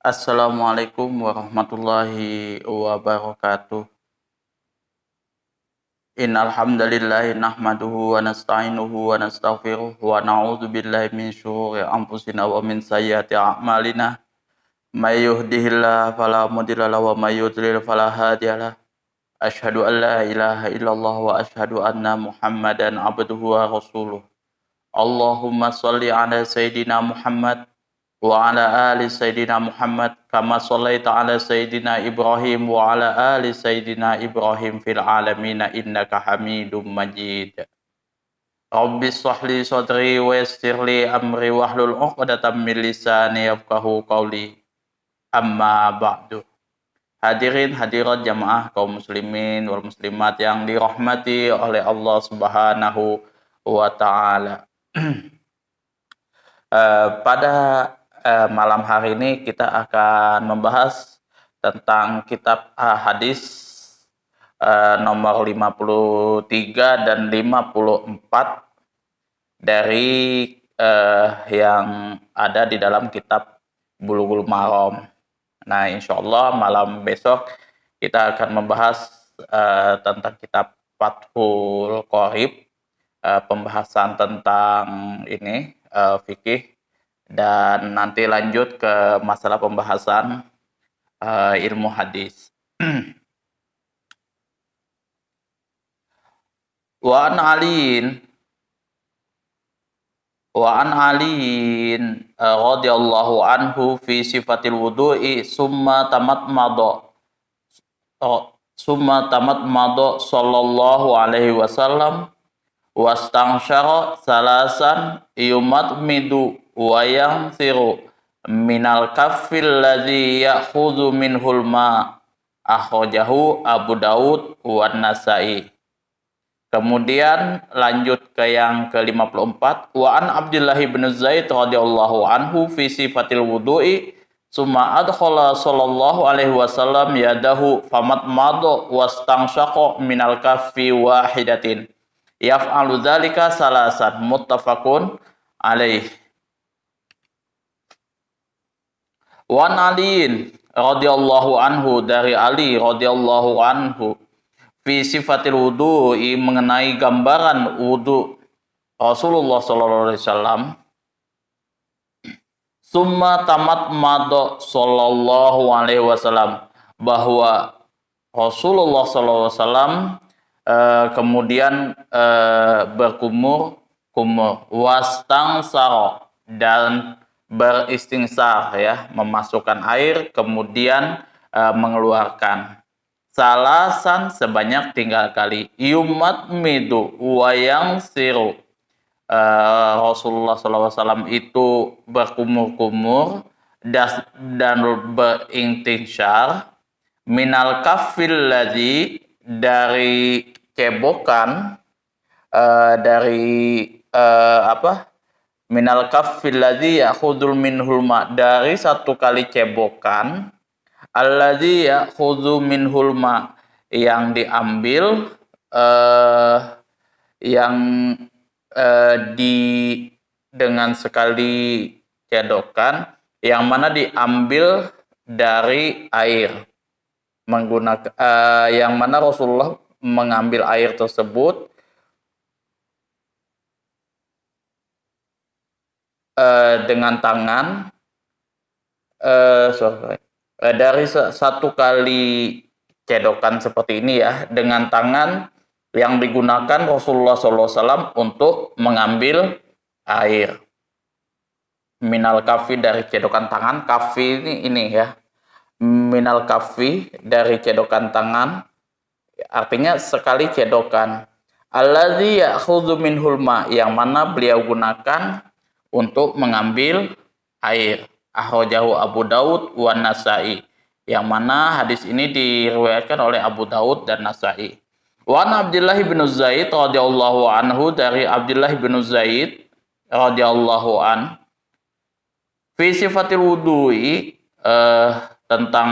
Assalamualaikum warahmatullahi wabarakatuh. Innal hamdalillah nahmaduhu wa nasta'inuhu wa nastaghfiruh wa na'udzu billahi min syururi anfusina wa min sayyiati a'malina. May yahdihillahu fala mudilla lahu wa may yudlil fala hadiyalah. Asyhadu an la ilaha illallah wa asyhadu anna Muhammadan abduhu wa rasuluh. Allahumma shalli ala sayyidina Muhammad wa ala ali sayyidina Muhammad kama shallaita ala sayyidina Ibrahim wa ala ali sayyidina Ibrahim fil alamin innaka Hamidum Majid. Rabbi shrah li sadri wa yassir li amri wahlul 'uqdatam min lisani yafqahu qawli. Amma ba'du. Hadirin hadirat jamaah kaum muslimin wal muslimat yang dirahmati oleh Allah Subhanahu wa taala. Pada malam hari ini kita akan membahas tentang kitab hadis nomor 53 dan 54 dari yang ada di dalam kitab Bulughul Maram. Nah, insya Allah malam besok kita akan membahas tentang kitab Fathul Qorib, pembahasan tentang ini fikih, dan nanti lanjut ke masalah pembahasan ilmu hadis. Wa an aliin radhiyallahu anhu fi sifatil wudu'i summa tamat mado sallallahu alaihi wasallam wastangsyara salasan yumatmidu wa yansiru minal kaffil ladzi ya'khudhu minhul ma, akhrajahu Abu Daud wa Nasa'i. Kemudian lanjut ke yang ke-54, wa an Abdullah bin Zaid radhiyallahu anhu fi sifatil wudu'i summa adkhala sallallahu alaihi wasallam yadahu famatmadu wastangshaqa minal kaffi wahidatin yaf'alu dzalika salasan, muttafaqun alaih. Wa an aliin radhiyallahu anhu, dari Ali radhiyallahu anhu, fi sifatil wudu'i, mengenai gambaran wudu Rasulullah sallallahu alaihi wasallam, summa tamat mado sallallahu alaihi wasallam, bahwa Rasulullah sallallahu alaihi wasallam kemudian berkumur wastangsara, dan beristingsar, ya, memasukkan air kemudian mengeluarkan, salasan, sebanyak 3 kali, yumatmidu wa yansiru, Rasulullah SAW itu berkumur-kumur dan berintinsyar, minal kafil ladzi, dari cebokan, minal kaffil ladzi ya'khudul minhul ma, dari 1 kali cebokan, alladzi ya'khudhu minhul ma, yang diambil dengan sekali cedokan, yang mana diambil dari air, menggunakan yang mana Rasulullah mengambil air tersebut dengan tangan, dari 1 kali cedokan seperti ini, ya, dengan tangan yang digunakan Rasulullah SAW untuk mengambil air. Minal kafi, dari cedokan tangan, kafi ini ya, minal kafi, dari cedokan tangan, artinya sekali cedokan, alladzi ya'khudhu minhul ma, yang mana beliau gunakan untuk mengambil air, akhrajahu Abu Daud wa Nasa'i, yang mana hadis ini diriwayatkan oleh Abu Daud dan Nasa'i. Wa an Abdullah bin Zaid radhiyallahu anhu, dari Abdullah bin Zaid radhiyallahu an, fi sifatil wudu'i, tentang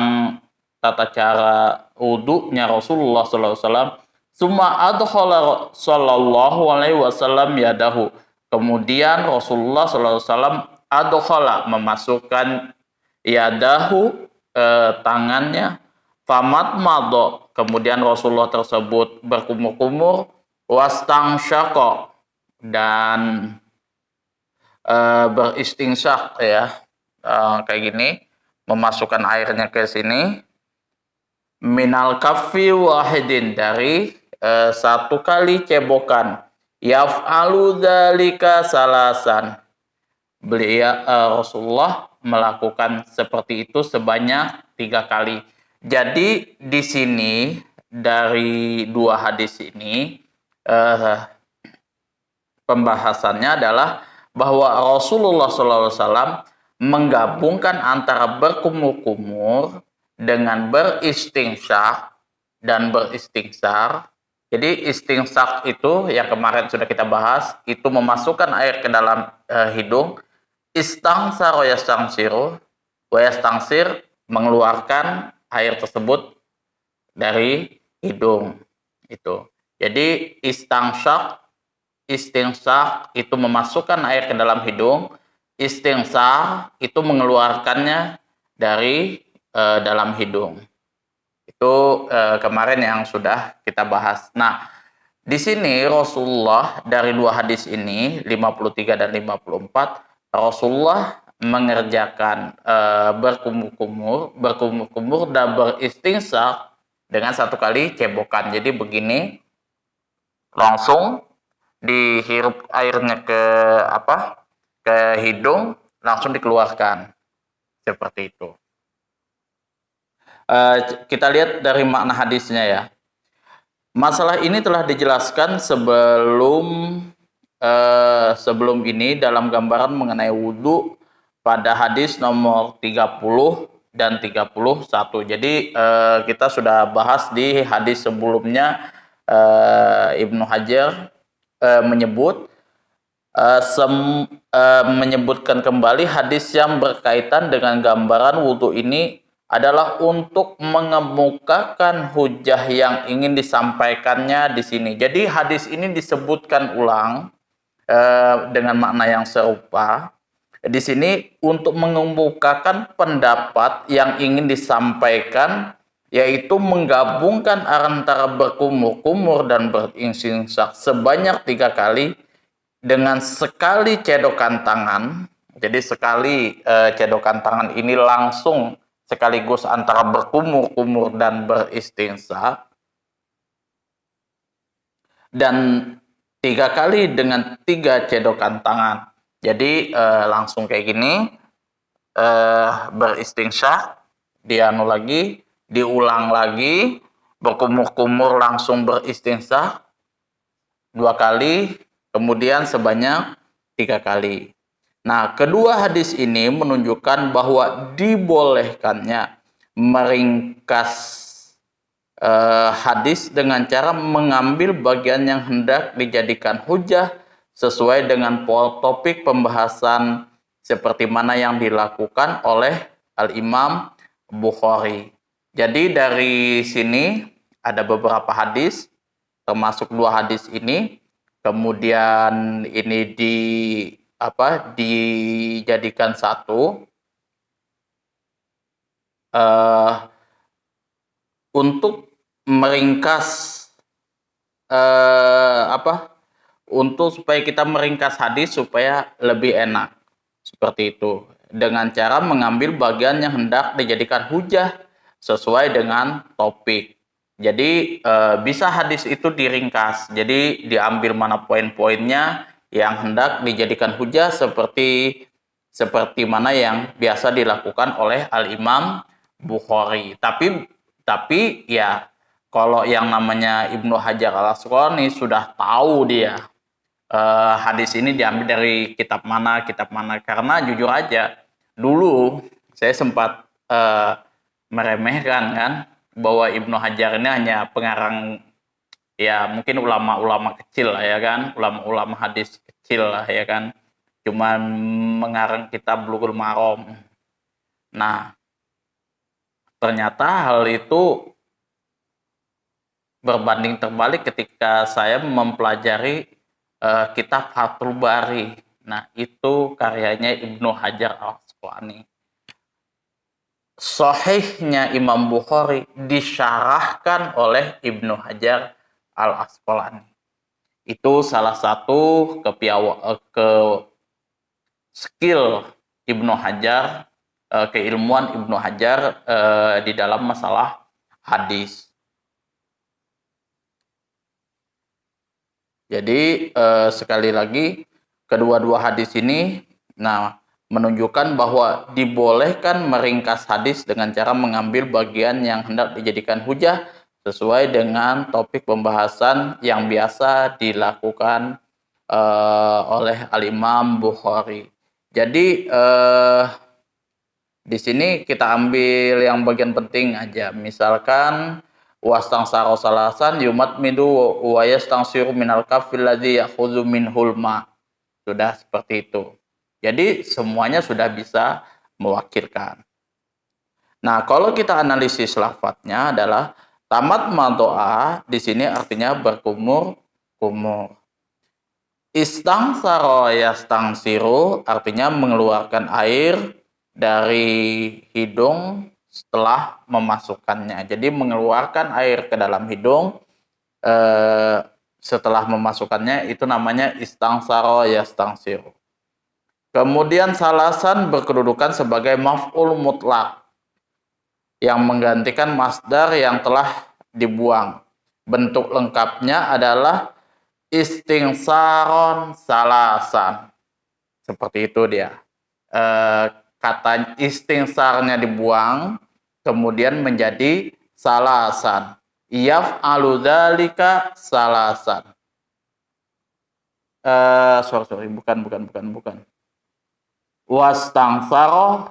tata cara wudunya Rasulullah SAW, summa adkhala sallallahu alaihi wasallam yadahu, kemudian Rasulullah SAW adkhala, memasukkan yadahu, tangannya, famat mado, kemudian Rasulullah tersebut berkumur-kumur, wastang syako, dan beristinsyak ya, kayak gini, memasukkan airnya ke sini, minal kafi wahidin, dari satu kali cebokan, yaf'alu dzalika salasan, beliau Rasulullah melakukan seperti itu sebanyak 3 kali. Jadi di sini dari dua hadis ini pembahasannya adalah bahwa Rasulullah SAW menggabungkan antara berkumur-kumur dengan beristinsyak dan beristingsar. Jadi istingsar itu yang kemarin sudah kita bahas, itu memasukkan air ke dalam hidung. Istangsar wa yastangsiru, wa yastangsir, mengeluarkan air tersebut dari hidung. Itu. Jadi istingsar itu memasukkan air ke dalam hidung, istingsar itu mengeluarkannya dari dalam hidung. Itu kemarin yang sudah kita bahas. Nah, di sini Rasulullah dari dua hadis ini 53 dan 54, Rasulullah mengerjakan berkumur-kumur dan beristinsyak dengan satu kali cebokan. Jadi begini, langsung dihirup airnya ke hidung, langsung dikeluarkan seperti itu. Kita lihat dari makna hadisnya ya. Masalah ini telah dijelaskan sebelum ini dalam gambaran mengenai wudhu pada hadis nomor 30 dan 31. Jadi kita sudah bahas di hadis sebelumnya, Ibnu Hajar menyebutkan kembali hadis yang berkaitan dengan gambaran wudhu ini adalah untuk mengemukakan hujah yang ingin disampaikannya di sini. Jadi hadis ini disebutkan ulang dengan makna yang serupa di sini untuk mengemukakan pendapat yang ingin disampaikan, yaitu menggabungkan antara berkumur-kumur dan beristinsyak sebanyak 3 kali dengan sekali cedokan tangan. Jadi sekali cedokan tangan ini langsung sekaligus antara berkumur-kumur dan beristinsyak, dan 3 kali dengan 3 cedokan tangan. Jadi langsung kayak gini, beristinsyak, dianu lagi, diulang lagi, berkumur-kumur langsung beristinsyak 2 kali, kemudian sebanyak 3 kali. Nah, kedua hadis ini menunjukkan bahwa dibolehkannya meringkas hadis dengan cara mengambil bagian yang hendak dijadikan hujah sesuai dengan topik pembahasan seperti mana yang dilakukan oleh Al-Imam Bukhari. Jadi dari sini ada beberapa hadis, termasuk 2 hadis ini, kemudian ini dijadikan satu untuk meringkas untuk supaya kita meringkas hadis supaya lebih enak, seperti itu, dengan cara mengambil bagian yang hendak dijadikan hujah sesuai dengan topik. Jadi bisa hadis itu diringkas, jadi diambil mana poin-poinnya yang hendak dijadikan hujah seperti mana yang biasa dilakukan oleh Al-Imam Bukhari. Tapi ya kalau yang namanya Ibnu Hajar Al-Asqalani sudah tahu dia hadis ini diambil dari kitab mana, karena jujur aja dulu saya sempat meremehkan kan bahwa Ibnu Hajar ini hanya pengarang, ya mungkin ulama-ulama kecil lah ya kan, ulama-ulama hadis kecil lah ya kan, cuman mengarang kitab Bulughul Maram. Nah, ternyata hal itu berbanding terbalik ketika saya mempelajari kitab Fathul Bari. Nah, itu karyanya Ibnu Hajar Al-Asqalani. Sahihnya Imam Bukhari disyarahkan oleh Ibnu Hajar Al-Asqalani. Itu salah satu skill Ibnu Hajar, keilmuan Ibnu Hajar di dalam masalah hadis. Jadi sekali lagi kedua-dua hadis ini menunjukkan bahwa dibolehkan meringkas hadis dengan cara mengambil bagian yang hendak dijadikan hujah sesuai dengan topik pembahasan yang biasa dilakukan oleh Al-Imam Bukhari. Jadi di sini kita ambil yang bagian penting aja. Misalkan wastangsaro salasan yumatmidu wa yastangsiru minal kafil ladzi yakhudhu minhul ma. Sudah seperti itu. Jadi semuanya sudah bisa mewakilkan. Nah, kalau kita analisis lafadznya adalah tamat madoa, di sini artinya berkumur-kumur. Istangsaro yastangsiru artinya mengeluarkan air dari hidung setelah memasukkannya. Jadi mengeluarkan air ke dalam hidung setelah memasukkannya itu namanya istangsaro yastangsiru. Kemudian salasan berkedudukan sebagai maf'ul mutlak yang menggantikan masdar yang telah dibuang. Bentuk lengkapnya adalah istingsaron salasan. Seperti itu dia. Kata istingsarnya dibuang, kemudian menjadi salasan. Yaf'alu dzalika salasan. Bukan. Wastangsaro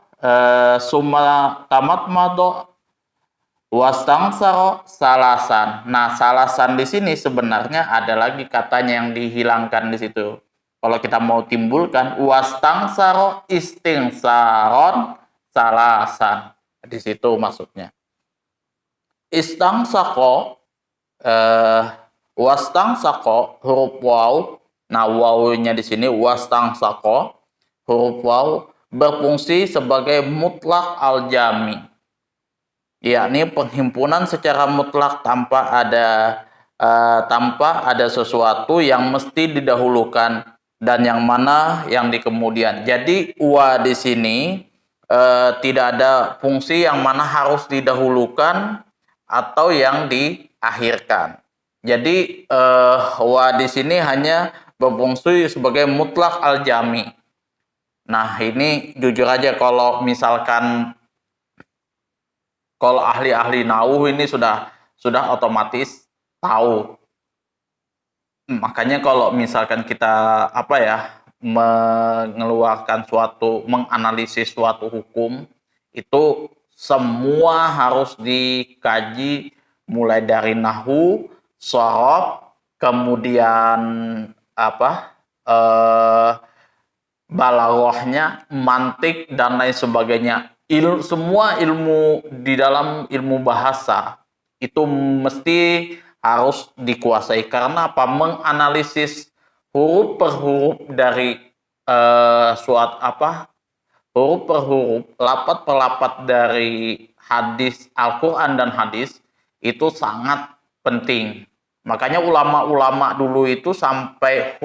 summa tamat mado wastangsaro salasan. Nah, salasan di sini sebenarnya ada lagi katanya yang dihilangkan di situ. Kalau kita mau timbulkan wastangsaro istingsaron salasan. Di situ maksudnya. Istangsako wastangsako huruf waw. Nah, wawnya di sini wastangsako huruf waw berfungsi sebagai mutlak al-jami, yakni penghimpunan secara mutlak tanpa ada sesuatu yang mesti didahulukan dan yang mana yang di kemudian. Jadi wa di sini tidak ada fungsi yang mana harus didahulukan atau yang diakhirkan. Jadi wa di sini hanya berfungsi sebagai mutlak al-jami. Nah, ini jujur aja kalau misalkan kalau ahli-ahli nauh ini sudah otomatis tahu. Makanya kalau misalkan kita menganalisis suatu hukum itu semua harus dikaji mulai dari nahwu, shorab, kemudian balaghahnya, mantik dan lain sebagainya. Semua ilmu di dalam ilmu bahasa itu mesti harus dikuasai karena menganalisis huruf per huruf dari huruf per huruf, lapat per lapat dari hadis Al-Qur'an dan hadis itu sangat penting. Makanya ulama-ulama dulu itu sampai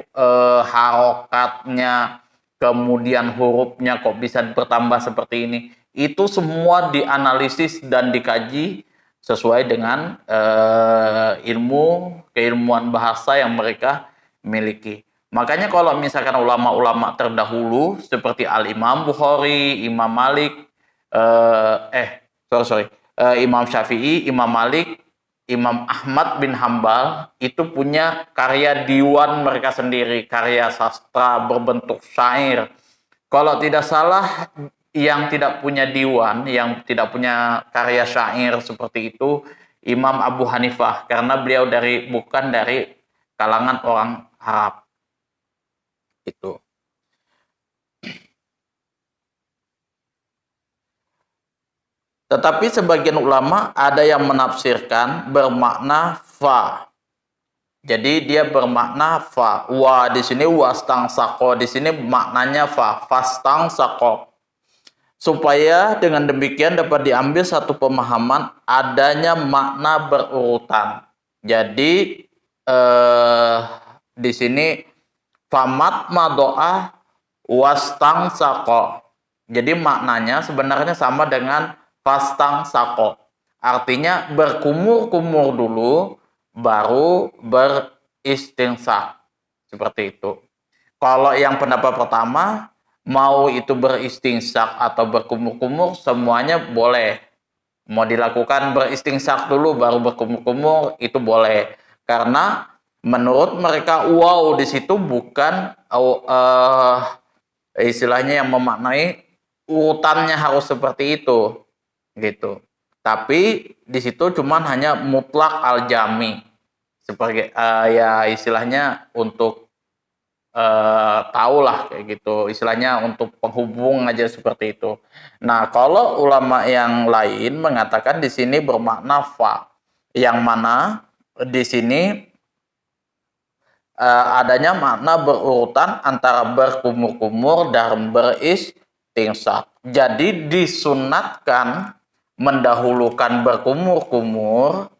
harokatnya, kemudian hurufnya kok bisa bertambah seperti ini. Itu semua dianalisis dan dikaji sesuai dengan keilmuan bahasa yang mereka miliki. Makanya kalau misalkan ulama-ulama terdahulu seperti Al-Imam Bukhari, Imam Malik, Imam Syafi'i, Imam Malik, Imam Ahmad bin Hambal itu punya karya diwan mereka sendiri, karya sastra berbentuk syair. Kalau tidak salah, yang tidak punya diwan, yang tidak punya karya syair seperti itu, Imam Abu Hanifah, karena beliau bukan dari kalangan orang Arab. Itu. Tetapi sebagian ulama ada yang menafsirkan bermakna fa. Jadi dia bermakna fa. Wa di sini wastangsaqo, di sini maknanya fa, fastangsaqo. supaya dengan demikian dapat diambil satu pemahaman adanya makna berurutan. Jadi di sini famat madoa wastang sako. Jadi maknanya sebenarnya sama dengan fastang sako. Artinya berkumur-kumur dulu baru beristinsak. Seperti itu. Kalau yang pendapat pertama, mau itu beristinsak atau berkumur-kumur, semuanya boleh. Mau dilakukan beristinsak dulu baru berkumur-kumur, itu boleh. Karena menurut mereka wow di situ bukan istilahnya yang memaknai urutannya harus seperti itu, gitu. Tapi di situ cuman hanya mutlak al-jami, sebagai ya istilahnya untuk tahulah kayak gitu, istilahnya untuk penghubung aja seperti itu. Nah, kalau ulama yang lain mengatakan di sini bermakna fa, yang mana di sini adanya makna berurutan antara berkumur-kumur dan beristinsak. Jadi disunatkan mendahulukan berkumur-kumur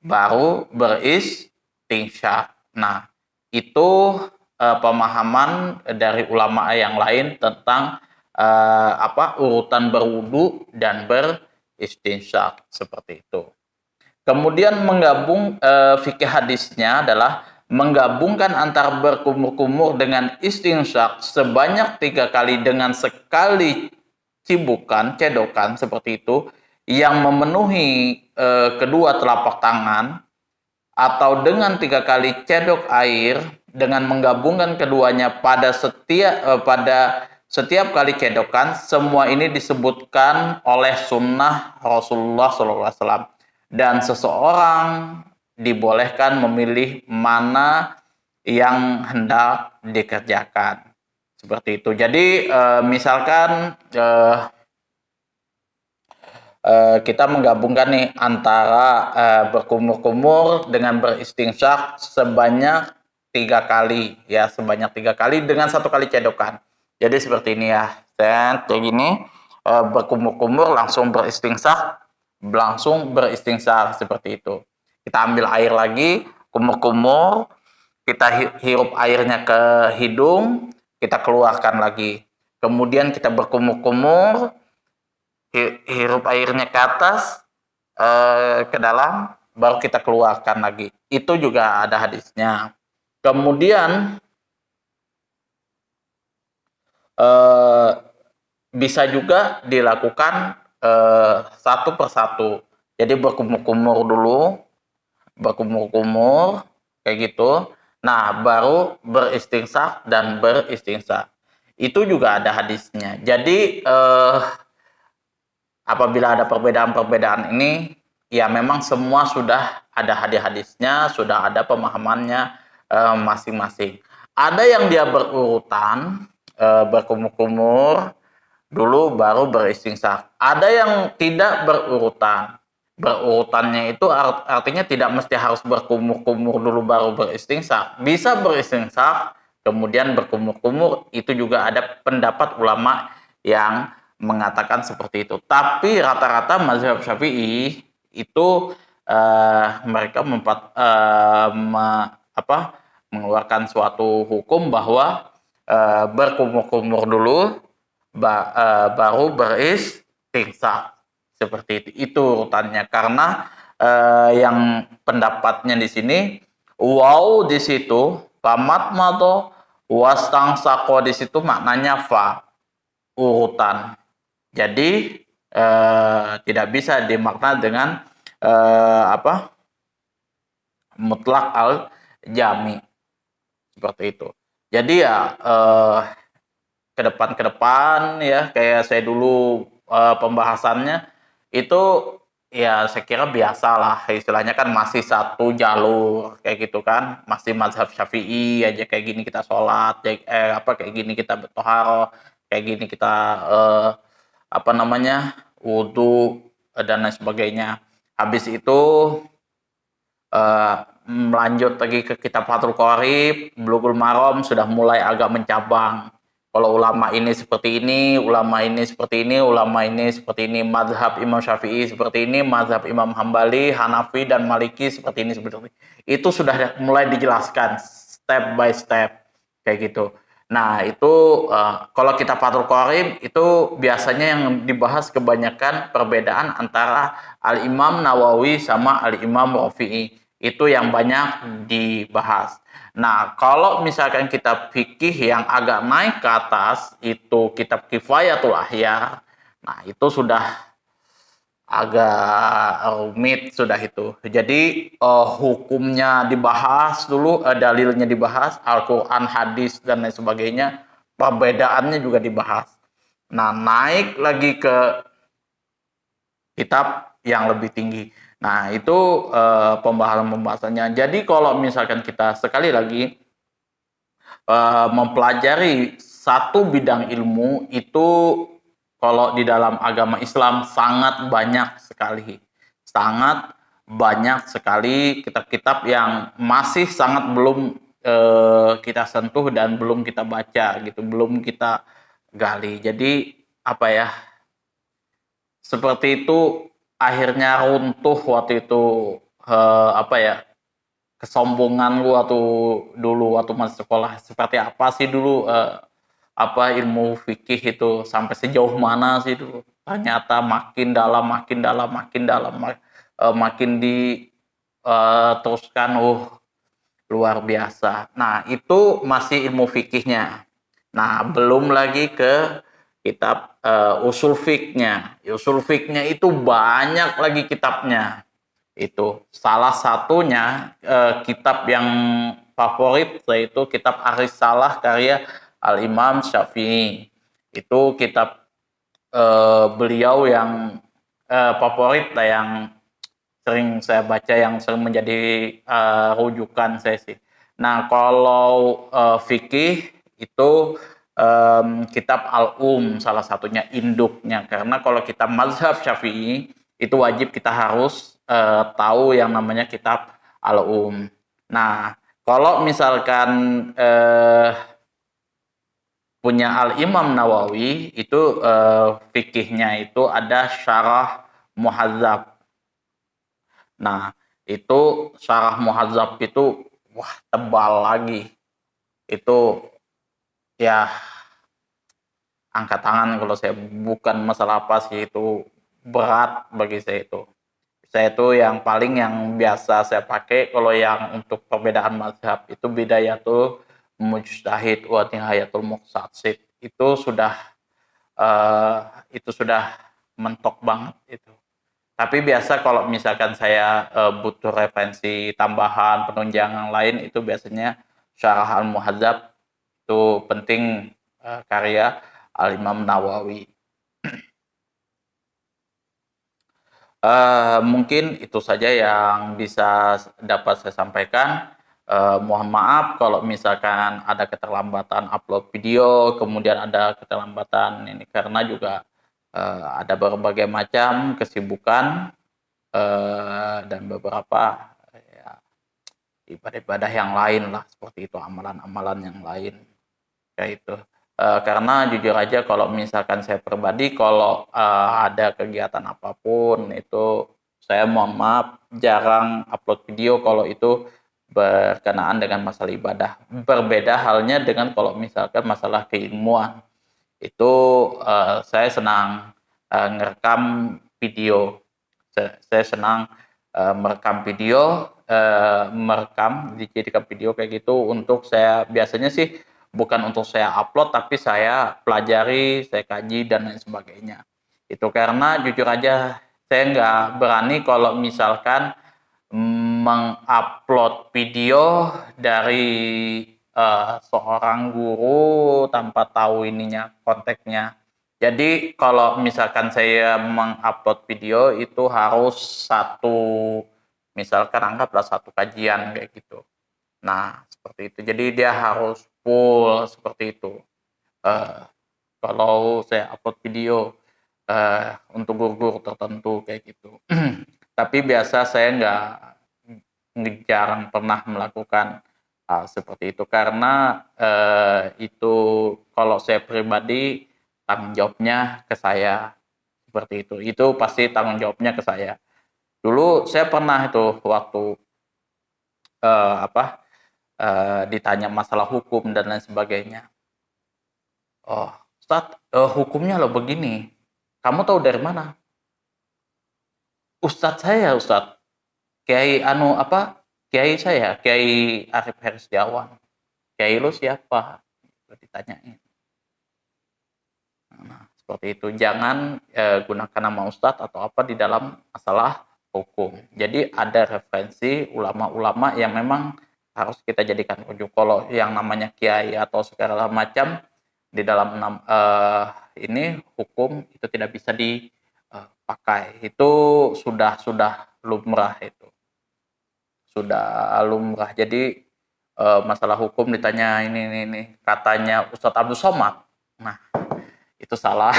baru beristinsak. Nah, itu pemahaman dari ulama yang lain tentang urutan berwudu dan beristinsak seperti itu. Kemudian menggabung fikih hadisnya adalah menggabungkan antara berkumur-kumur dengan istinsak sebanyak 3 kali dengan sekali cibukan, cedokan seperti itu yang memenuhi kedua telapak tangan, atau dengan 3 kali cedok air dengan menggabungkan keduanya pada setiap kali cedokan. Semua ini disebutkan oleh sunnah Rasulullah SAW, dan seseorang dibolehkan memilih mana yang hendak dikerjakan seperti itu. Jadi misalkan kita menggabungkan nih antara berkumur-kumur dengan beristinsak sebanyak 3 kali, ya, sebanyak 3 kali dengan 1 kali cedokan. Jadi seperti ini ya, dan kayak gini, berkumur-kumur langsung beristinsak seperti itu. Kita ambil air lagi, kumur-kumur, kita hirup airnya ke hidung, kita keluarkan lagi. Kemudian kita berkumur-kumur, hirup airnya ke atas, ke dalam, baru kita keluarkan lagi. Itu juga ada hadisnya. Kemudian bisa juga dilakukan satu persatu. Jadi berkumur-kumur dulu, berkumur-kumur kayak gitu. Nah, baru beristinsak dan beristinsak. Itu juga ada hadisnya. Jadi apabila ada perbedaan-perbedaan ini, ya memang semua sudah ada hadis-hadisnya, sudah ada pemahamannya masing-masing. Ada yang dia berurutan, berkumur-kumur dulu baru beristinsak. Ada yang tidak berurutan. Berurutannya itu artinya tidak mesti harus berkumur-kumur dulu baru beristinsak. Bisa beristinsak, kemudian berkumur-kumur. Itu juga ada pendapat ulama yang mengatakan seperti itu. Tapi rata-rata mazhab Syafi'i itu mereka mengeluarkan suatu hukum bahwa berkumur-kumur dulu baru beristinsak seperti itu. Itu urutannya, karena yang pendapatnya di sini wow di situ pamat mato wastang sako di situ maknanya fa, urutan. Jadi tidak bisa dimakna dengan mutlak al jami seperti itu. Jadi ya ke depan ya, kayak saya dulu pembahasannya itu ya saya kira biasa lah, istilahnya kan masih satu jalur kayak gitu kan, masih mazhab Syafi'i aja, kayak gini kita sholat, kayak gini kita bertoharo, kayak gini kita wudhu dan lain sebagainya. Habis itu melanjut lagi ke kitab Fathul Qorib, Bulughul Maram sudah mulai agak mencabang. Kalau ulama ini seperti ini, ulama ini seperti ini, ulama ini seperti ini, mazhab Imam Syafi'i seperti ini, mazhab Imam Hambali, Hanafi, dan Maliki seperti ini, seperti ini. Itu sudah mulai dijelaskan step by step kayak gitu. Nah itu kalau kita Fathul Qorib itu biasanya yang dibahas kebanyakan perbedaan antara Al Imam Nawawi sama Al Imam Rafi'i, itu yang banyak dibahas. Nah, kalau misalkan kitab fikih yang agak naik ke atas, itu kitab Kifayatul Ahyar, nah itu sudah agak rumit sudah itu. Jadi hukumnya dibahas dulu, dalilnya dibahas, Al-Quran, hadis, dan lain sebagainya, perbedaannya juga dibahas. Nah, naik lagi ke kitab yang lebih tinggi. Nah, itu pembahasan-pembahasannya. Jadi kalau misalkan kita sekali lagi mempelajari satu bidang ilmu itu kalau di dalam agama Islam sangat banyak sekali. Sangat banyak sekali kitab-kitab yang masih sangat belum kita sentuh dan belum kita baca gitu, belum kita gali. Jadi apa ya? Seperti itu akhirnya runtuh waktu itu apa ya? Kesombongan lu waktu dulu waktu masih sekolah, seperti apa sih dulu apa ilmu fikih itu sampai sejauh mana sih dulu, ternyata makin dalam makin dalam makin dalam makin di teruskan luar biasa. Nah itu masih ilmu fikihnya. Nah belum lagi ke kitab usul fiknya. Usul fiknya itu banyak lagi kitabnya. Itu salah satunya kitab yang favorit yaitu kitab Ar-Risalah karya Al-Imam Syafi'i. Itu kitab beliau yang favorit lah, yang sering saya baca, yang sering menjadi rujukan saya sih. Nah, kalau fikih itu kitab salah satunya induknya, karena kalau kita mazhab Syafi'i itu wajib kita harus tahu yang namanya kitab Al-Um. Nah, kalau misalkan punya Al-Imam Nawawi itu fikihnya itu ada Syarah Muhadzab. Nah, itu Syarah Muhadzab itu wah tebal lagi. Itu ya angkat tangan kalau saya, bukan masalah apa sih, itu berat bagi saya itu. Saya itu yang paling yang biasa saya pakai kalau yang untuk perbedaan mazhab itu Bidayatul Mujtahid wa Nihayatul Muqtasid. Itu sudah mentok banget itu. Tapi biasa kalau misalkan saya butuh referensi tambahan, penunjangan lain, itu biasanya Syarah Al-Muhadzab itu penting, karya Al-Imam Nawawi. Mungkin itu saja yang bisa dapat saya sampaikan. Mohon maaf kalau misalkan ada keterlambatan upload video, kemudian ada keterlambatan ini karena juga ada berbagai macam kesibukan dan beberapa ya, ibadah-ibadah yang lain lah, seperti itu, amalan-amalan yang lain kayak itu. Karena jujur aja kalau misalkan saya pribadi kalau ada kegiatan apapun itu saya mohon maaf jarang upload video kalau itu berkenaan dengan masalah ibadah. Berbeda halnya dengan kalau misalkan masalah keilmuan. Itu saya senang ngerekam video. Saya senang merekam video, merekam dijadikan video kayak gitu untuk saya, biasanya sih bukan untuk saya upload tapi saya pelajari, saya kaji dan lain sebagainya. Itu karena jujur aja saya nggak berani kalau misalkan mengupload video dari seorang guru tanpa tahu ininya konteksnya. Jadi kalau misalkan saya mengupload video itu harus misalkan anggaplah satu kajian kayak gitu. Nah seperti itu. Jadi dia harus full seperti itu. Uh, Kalau saya upload video untuk guru-guru tertentu kayak gitu. Tapi biasa saya nggak jarang pernah melakukan seperti itu karena itu kalau saya pribadi tanggung jawabnya ke saya seperti itu. Itu pasti tanggung jawabnya ke saya. Dulu saya pernah itu waktu apa ditanya masalah hukum dan lain sebagainya. Oh, Ustadz, hukumnya lo begini. Kamu tahu dari mana? Ustadz saya, Ustadz. Kiai anu apa? Kiai saya, Kiai Arif Hersjawan. Kiai lu siapa? Ditanyain. Nah, seperti itu. Jangan gunakan nama Ustadz atau apa di dalam masalah hukum. Jadi ada referensi ulama-ulama yang memang harus kita jadikan rujuk. Kalau yang namanya kiai atau segala macam di dalam ini hukum itu tidak bisa dipakai. Itu sudah lumrah itu. Sudah lumrah. Jadi masalah hukum ditanya ini katanya Ustadz Abdul Somad. Nah, itu salah.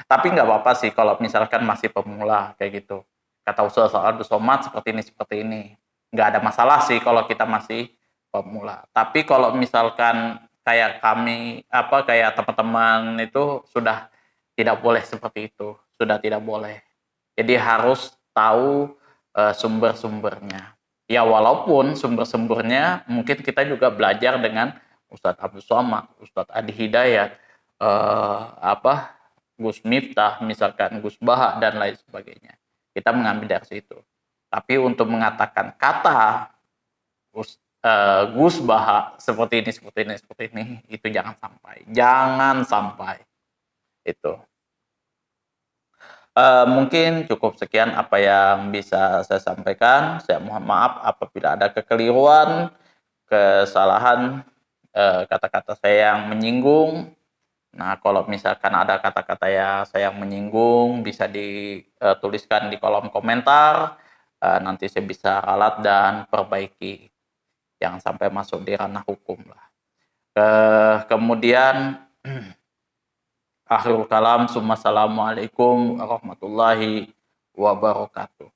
Tapi nggak apa-apa sih kalau misalkan masih pemula kayak gitu. Kata Ustadz Abdul Somad seperti ini. Nggak ada masalah sih kalau kita masih pemula. Tapi kalau misalkan kayak kami kayak teman-teman itu sudah tidak boleh seperti itu. Sudah tidak boleh. Jadi harus tahu sumber-sumbernya. Ya walaupun sumber-sumbernya mungkin kita juga belajar dengan Ustadz Abdul Somad, Ustadz Adi Hidayat, Gus Miftah, misalkan Gus Baha dan lain sebagainya. Kita mengambil dari situ. Tapi untuk mengatakan kata Gus Baha seperti ini, itu jangan sampai. Itu. Mungkin cukup sekian apa yang bisa saya sampaikan. Saya mohon maaf apabila ada kekeliruan, kesalahan, kata-kata saya yang menyinggung. Nah, kalau misalkan ada kata-kata yang saya menyinggung, bisa dituliskan di kolom komentar. Nanti saya bisa ralat dan perbaiki. Jangan sampai masuk di ranah hukum lah. Kemudian akhirul kalam, assalamualaikum warahmatullahi wabarakatuh.